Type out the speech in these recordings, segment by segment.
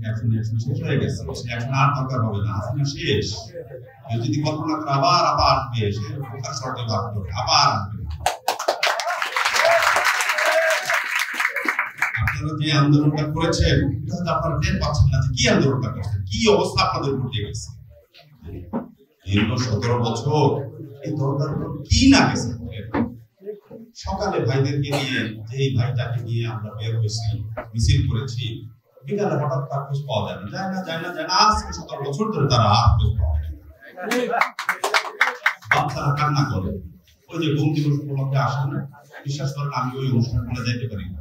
এখন শেষ হয়ে গেছে, এখন আর দরকার হবে না, হাসিনা শেষ। যদি কল্পনা করে আবার আসবে, সে প্রকার শর্তে ভাগ করে আবার আসবে। আপনারা যে আন্দোলনটা করেছেন এটা হয়তো আপনারা টের পাচ্ছেন না যে কি আন্দোলনটা করছেন, কি অবস্থা আপনাদের ঘটে গেছে। দীর্ঘ 17 বছর এই দরকারগুলো কি না গেছে। সকালে ভাইদেরকে নিয়ে, যেই ভাইটাকে নিয়ে আমরা বের হয়েছি, মিছিল করেছি, বিকালে হঠাৎ তার খোঁজ পাওয়া যায় না। আজকে 17 বছর ধরে তারা আর খোঁজ পাওয়া যায় না। বাচ্চারা কান্না করে। ওই যে বঙ্গি দিবস উপলক্ষে আসেন, বিশ্বাস করেন আমি ওই অনুষ্ঠানগুলো যাইতে পারি না,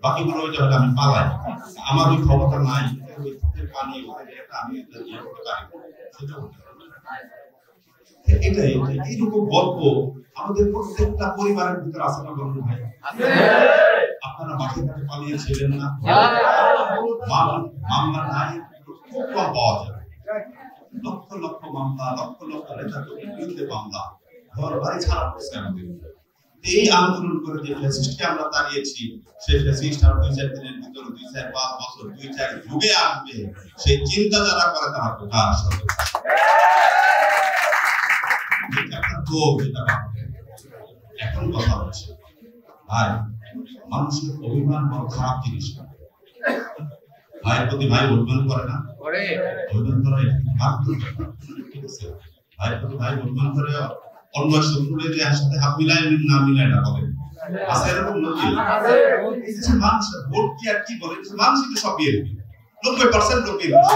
বাকিগুলো ওইটা হলে আমি পালাই, আমার ওই ক্ষমতা নাই, পানি আমি এটাই এইরকম গল্প আমাদের প্রত্যেকটা পরিবারের ভিতরে আছে না বলুন ভাই? আপনারা মাঠে ঘাটে পালিয়েছিলেন না? মামলা নাই, খুব কম পাওয়া যায়। লক্ষ লক্ষ মামলা, লক্ষ লক্ষ নেতার বিরুদ্ধে মামলা, ঘর বাড়ি ছাড়া পড়ছে আমাদের। এই আন্দোলন করে যে ফ্যাসিস্টকে আমরা দাঁড়িয়েছি, সেই ফ্যাসিস্ট আর 2-4 দিনের ভিতরে 2-4-5 বছর 2-4 যুগে আসবে, সেই চিন্তা যারা করে তারা কোথায় আসবে? এখন কথা হচ্ছে ভাই, মানুষের অভিমান বড় খারাপ জিনিস। ভাইয়ের প্রতি ভাই অভিমান করে না? অভিমান করা ঠিক আছে, ভাইয়ের প্রতি ভাই অভিমান করে অন্য শত্রুদের সাথে হাত মিলায় না মিলায় না বলে আছে এরকম লোকই? মানুষের ভোট কি আর কি বলে, মানুষই তো সব বিএনপি, 90% লোক বিএনপি।